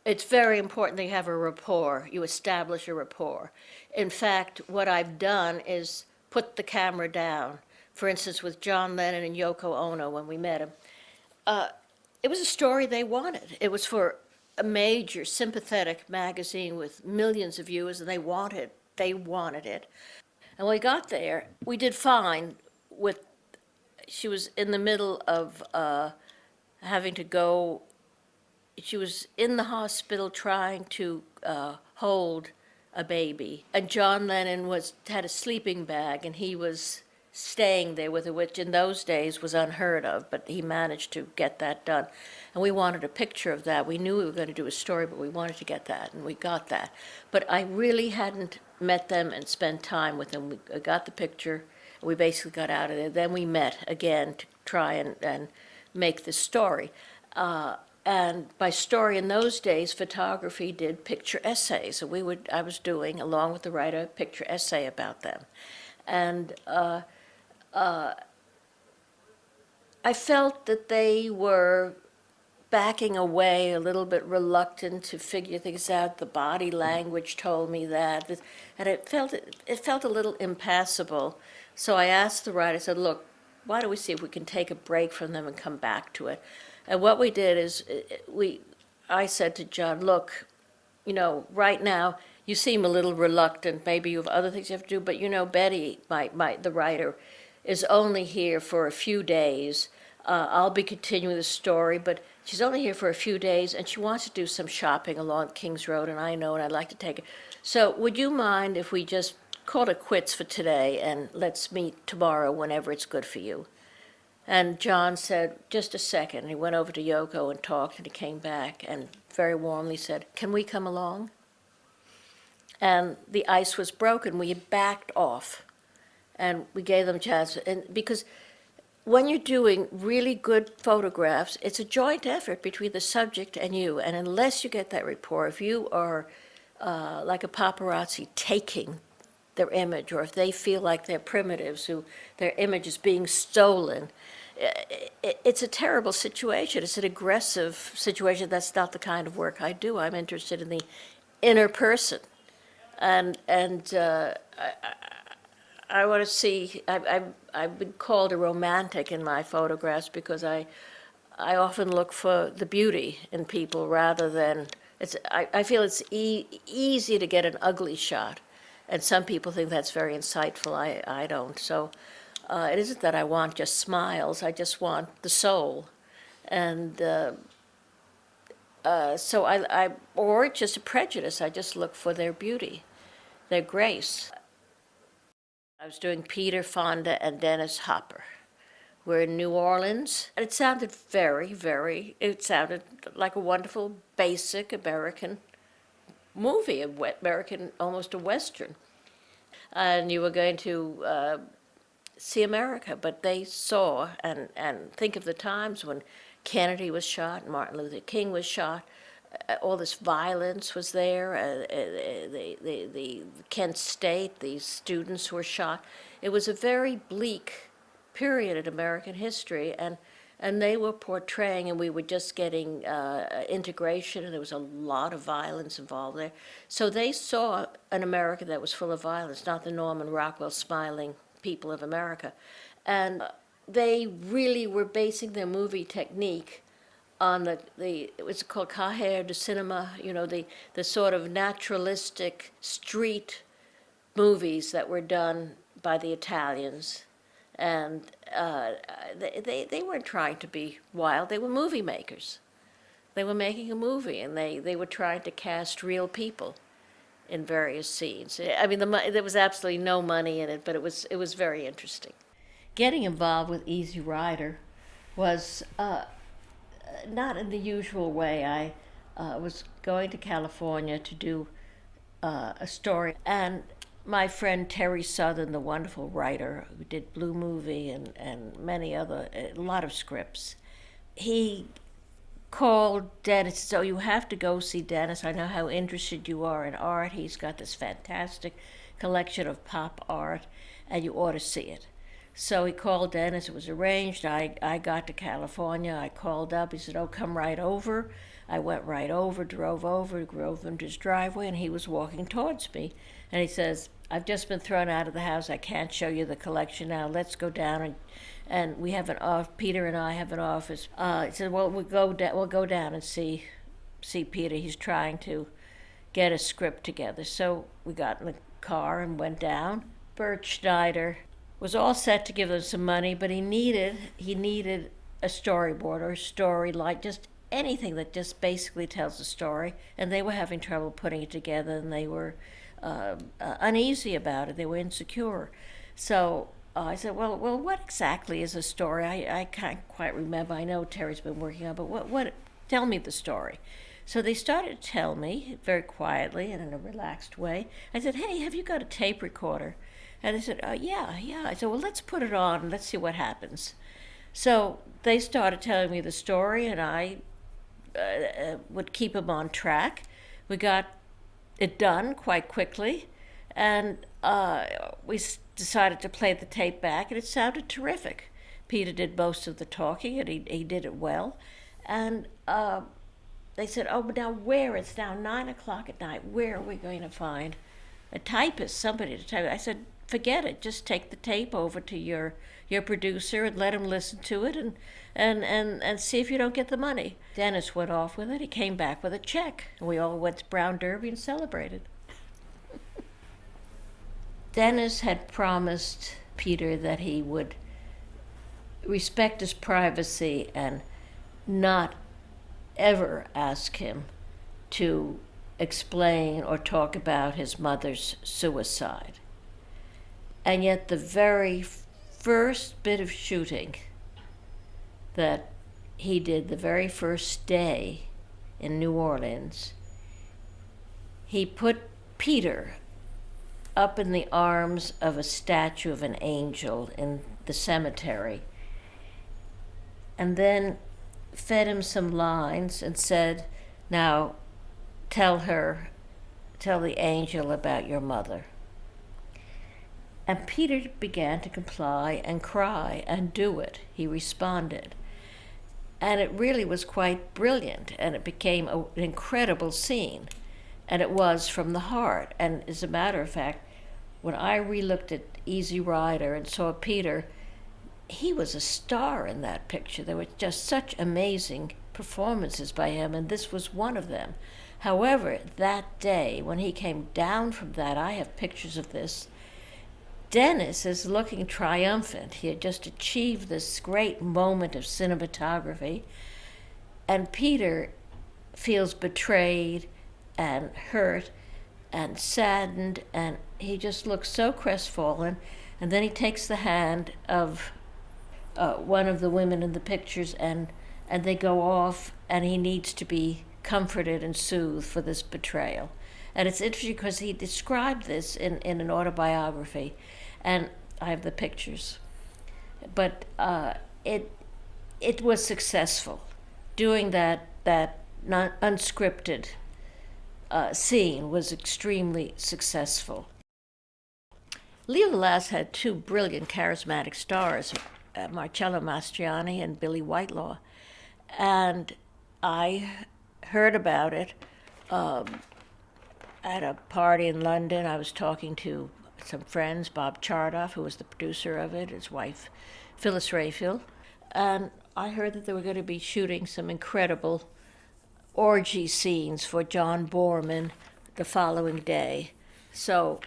It's very important that you have a rapport, you establish a rapport. In fact, what I've done is put the camera down. For instance, with John Lennon and Yoko Ono when we met him, it was a story they wanted. It was for a major sympathetic magazine with millions of viewers, and they wanted it. And when we got there, we did fine with, she was in the middle of having to go, she was in the hospital trying to hold a baby. And John Lennon had a sleeping bag, and he was staying there with her, which in those days was unheard of, but he managed to get that done. And we wanted a picture of that. We knew we were going to do a story, but we wanted to get that, and we got that. But I really hadn't met them and spent time with them. We got the picture, and we basically got out of there. Then we met again to try and make the story. And by story in those days, photography did picture essays. So I was doing, along with the writer, a picture essay about them. And I felt that they were backing away, a little bit reluctant to figure things out. The body language told me that, and it felt a little impassable. So I asked the writer, I said, look, why don't we see if we can take a break from them and come back to it? And what we did is I said to John, look, right now you seem a little reluctant. Maybe you have other things you have to do, but Betty, the writer, is only here for a few days. I'll be continuing the story, but she's only here for a few days, and she wants to do some shopping along Kings Road, and I know, and I'd like to take her. So would you mind if we just called it quits for today, and let's meet tomorrow whenever it's good for you? And John said, just a second. And he went over to Yoko and talked, and he came back and very warmly said, can we come along? And the ice was broken. We backed off, and we gave them a chance. And because when you're doing really good photographs, it's a joint effort between the subject and you. And unless you get that rapport, if you are like a paparazzi taking their image, or if they feel like they're primitives who their image is being stolen, it's a terrible situation. It's an aggressive situation. That's not the kind of work I do. I'm interested in the inner person, and I want to see. I've been called a romantic in my photographs because I often look for the beauty in people rather than I feel it's easy to get an ugly shot, and some people think that's very insightful. I don't. So it isn't that I want just smiles. I just want the soul, and so or it's just a prejudice. I just look for their beauty, their grace. I was doing Peter Fonda and Dennis Hopper. We're in New Orleans, and it sounded it sounded like a wonderful, basic American movie, American, almost a Western. And you were going to see America, but they saw, and think of the times when Kennedy was shot, and Martin Luther King was shot, all this violence was there, the Kent State, these students were shot. It was a very bleak period in American history, and they were portraying, and we were just getting integration, and there was a lot of violence involved there. So they saw an America that was full of violence, not the Norman Rockwell smiling people of America. And they really were basing their movie technique on it was called Cahiers du Cinema, the sort of naturalistic street movies that were done by the Italians. And they weren't trying to be wild. They were movie makers. They were making a movie, and they were trying to cast real people in various scenes. I mean, there was absolutely no money in it, but it was very interesting. Getting involved with Easy Rider was not in the usual way. I was going to California to do a story, and my friend Terry Southern, the wonderful writer who did Blue Movie and many other, a lot of scripts, he called Dennis, so you have to go see Dennis. I know how interested you are in art. He's got this fantastic collection of pop art, and you ought to see it. So he called Dennis. It was arranged. I got to California. I called up. He said, "Oh, come right over." I went right over, drove into his driveway, and he was walking towards me. And he says, "I've just been thrown out of the house. I can't show you the collection now. Let's go down and we have an off. Peter and I have an office." He said, "Well, we'll go down and see Peter. He's trying to get a script together." So we got in the car and went down. Bert Schneider was all set to give them some money, but he needed a storyboard or a story, like just anything that just basically tells a story. And they were having trouble putting it together, and they were uneasy about it. They were insecure. So I said, well, what exactly is a story? I can't quite remember. I know Terry's been working on, but what? Tell me the story. So they started to tell me very quietly and in a relaxed way. I said, "Hey, have you got a tape recorder?" And they said, "Yeah." I said, "Well, let's put it on and let's see what happens." So they started telling me the story, and I would keep them on track. We got it done quite quickly, and we decided to play the tape back, and it sounded terrific. Peter did most of the talking, and he did it well. And they said, "Oh, but now where? It's now 9 o'clock at night. Where are we going to find a typist, somebody to type?" I said, "Forget it. Just take the tape over to your producer and let him listen to it and see if you don't get the money." Dennis went off with it. He came back with a check. And we all went to Brown Derby and celebrated. Dennis had promised Peter that he would respect his privacy and not ever ask him to explain or talk about his mother's suicide. And yet the very first bit of shooting that he did, the very first day in New Orleans, he put Peter up in the arms of a statue of an angel in the cemetery, and then fed him some lines and said, "Now tell the angel about your mother." And Peter began to comply and cry and do it. He responded. And it really was quite brilliant, and it became an incredible scene. And it was from the heart. And as a matter of fact, when I relooked at Easy Rider and saw Peter, he was a star in that picture. There were just such amazing performances by him, and this was one of them. However, that day, when he came down from that, I have pictures of this, Dennis is looking triumphant. He had just achieved this great moment of cinematography, and Peter feels betrayed and hurt and saddened, and he just looks so crestfallen. And then he takes the hand of one of the women in the pictures, and they go off, and he needs to be comforted and soothed for this betrayal. And it's interesting because he described this in an autobiography, and I have the pictures. But it was successful. Doing that not unscripted scene was extremely successful. Leo Lass had two brilliant, charismatic stars, Marcello Mastroianni and Billy Whitelaw, and I heard about it at a party in London. I was talking to some friends, Bob Chardoff, who was the producer of it, his wife, Phyllis Rayfield, and I heard that they were going to be shooting some incredible orgy scenes for John Boorman the following day. So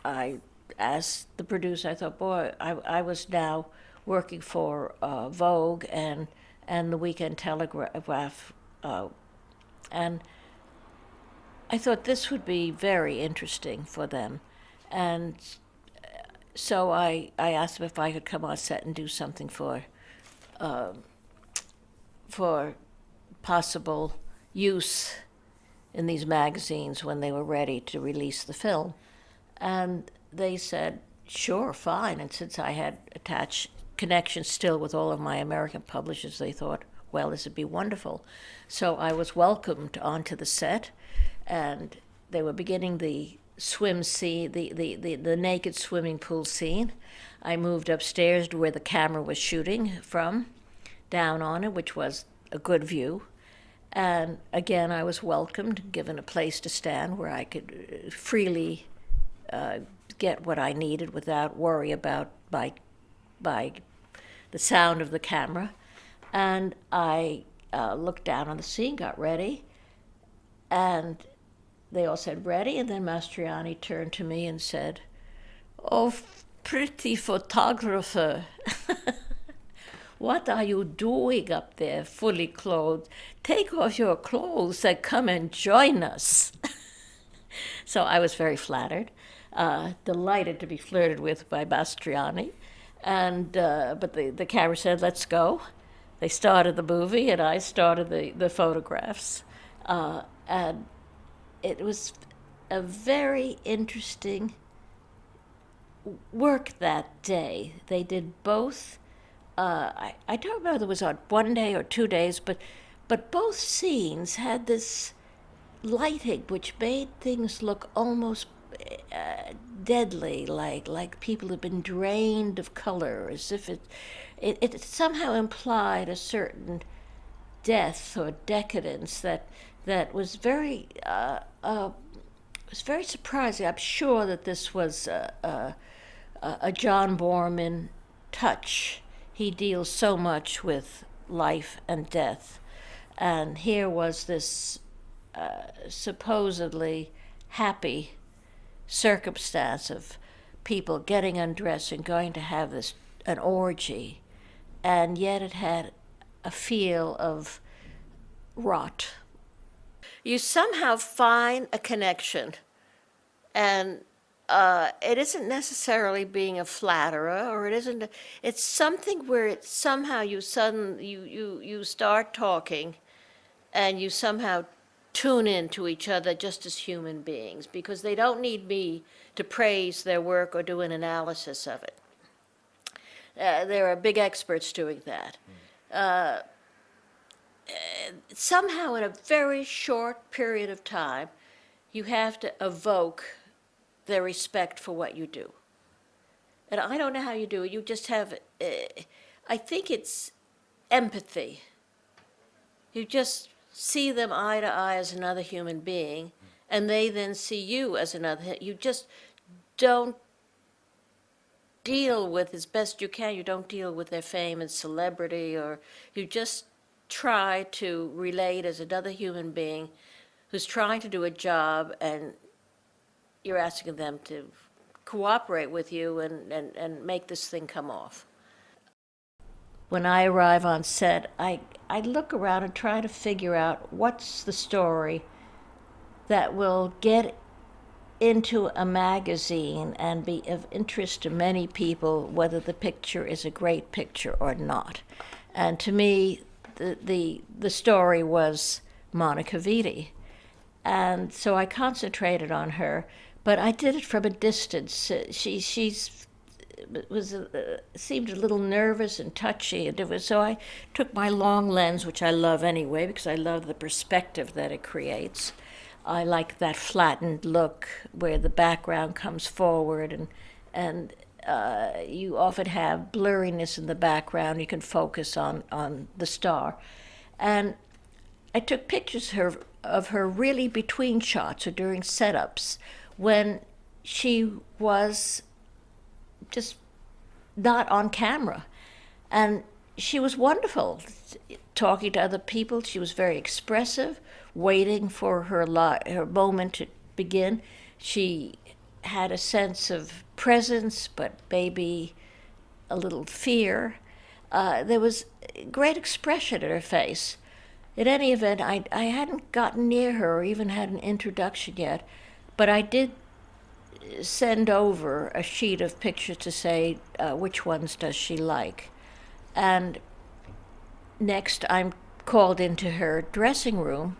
I asked the producer, I thought, boy, I was now working for Vogue and the Weekend Telegraph, and I thought this would be very interesting for them. And so I asked them if I could come on set and do something for possible use in these magazines when they were ready to release the film. And they said, sure, fine. And since I had attached connections still with all of my American publishers, they thought, well, this would be wonderful. So I was welcomed onto the set, and they were beginning the swim scene, the naked swimming pool scene. I moved upstairs to where the camera was shooting from, down on it, which was a good view. And again, I was welcomed, given a place to stand where I could freely get what I needed without worry about by the sound of the camera. And I looked down on the scene, got ready, and they all said, ready? And then Mastroianni turned to me and said, "Oh, pretty photographer, what are you doing up there, fully clothed? Take off your clothes and come and join us." So I was very flattered, delighted to be flirted with by Mastroianni. And but the camera said, "Let's go." They started the movie, and I started the photographs. And it was a very interesting work that day. They did both. I don't remember whether it was on one day or 2 days, but both scenes had this lighting which made things look almost deadly, like people had been drained of color, as if it somehow implied a certain death or decadence that was very surprising. I'm sure that this was a John Boorman touch. He deals so much with life and death, and here was this supposedly happy circumstance of people getting undressed and going to have an orgy, and yet it had a feel of rot. You somehow find a connection, and it isn't necessarily being a flatterer, or it's something where it somehow you start talking, and you somehow tune in to each other just as human beings, because they don't need me to praise their work or do an analysis of it. There are big experts doing that. Somehow, in a very short period of time, you have to evoke their respect for what you do. And I don't know how you do it. You just have, I think it's empathy. You just see them eye to eye as another human being, and they then see you as another. You just don't deal with, as best you can, you don't deal with their fame and celebrity, or you just try to relate as another human being who's trying to do a job, and you're asking them to cooperate with you and make this thing come off. When I arrive on set, I look around and try to figure out what's the story that will get into a magazine and be of interest to many people, whether the picture is a great picture or not. And to me, the story was Monica Vitti. And so I concentrated on her, but I did it from a distance. She seemed a little nervous and touchy, and so I took my long lens, which I love anyway, because I love the perspective that it creates. I like that flattened look where the background comes forward, and you often have blurriness in the background. You can focus on the star. And I took pictures of her really between shots or during setups when she was just not on camera. And she was wonderful, talking to other people. She was very expressive, waiting for her moment to begin. She had a sense of presence, but maybe a little fear. There was great expression in her face. In any event, I hadn't gotten near her or even had an introduction yet, but I did send over a sheet of pictures to say which ones does she like. And next I'm called into her dressing room,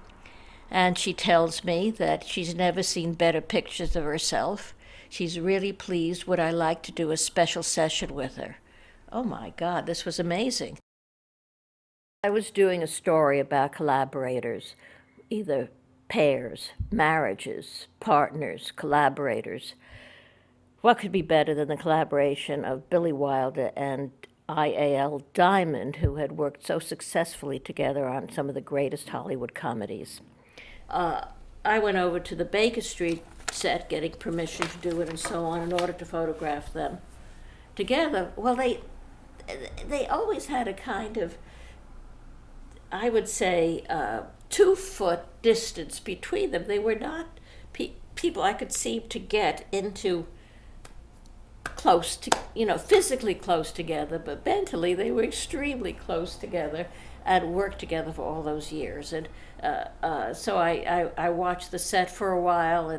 and she tells me that she's never seen better pictures of herself. She's really pleased. Would I like to do a special session with her? Oh my God, this was amazing. I was doing a story about collaborators, either pairs, marriages, partners, collaborators. What could be better than the collaboration of Billy Wilder and I.A.L. Diamond, who had worked so successfully together on some of the greatest Hollywood comedies? I went over to the Baker Street set, getting permission to do it and so on, in order to photograph them together. Well, they always had a kind of, I would say, 2-foot distance between them. They were not people I could seem to get into close to, physically close together, but mentally they were extremely close together and worked together for all those years. And so I watched the set for a while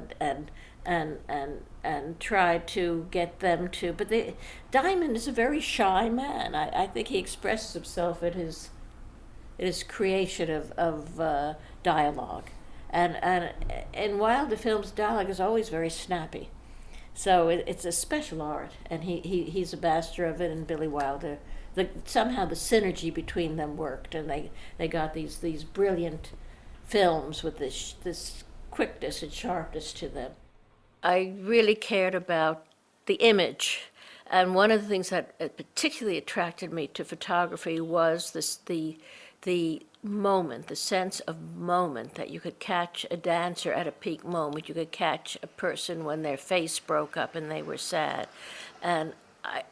and tried to get them to. But Diamond is a very shy man. I think he expresses himself in his creation of dialogue, and in Wilder films, dialogue is always very snappy. So it's a special art, and he's a master of it. And Billy Wilder, somehow the synergy between them worked, and they got these brilliant films with this quickness and sharpness to them. I really cared about the image, and one of the things that particularly attracted me to photography was the moment, the sense of moment, that you could catch a dancer at a peak moment, you could catch a person when their face broke up and they were sad. And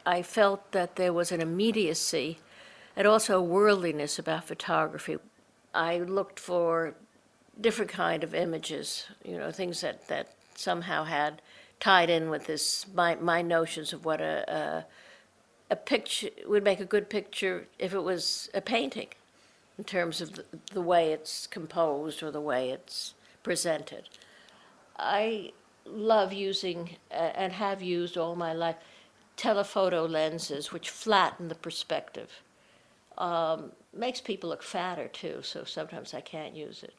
I felt that there was an immediacy and also a worldliness about photography. I looked for different kind of images, things that somehow had tied in with my notions of what a picture would make a good picture if it was a painting, in terms of the way it's composed or the way it's presented. I love using, and have used all my life, telephoto lenses which flatten the perspective. Makes people look fatter too, so sometimes I can't use it.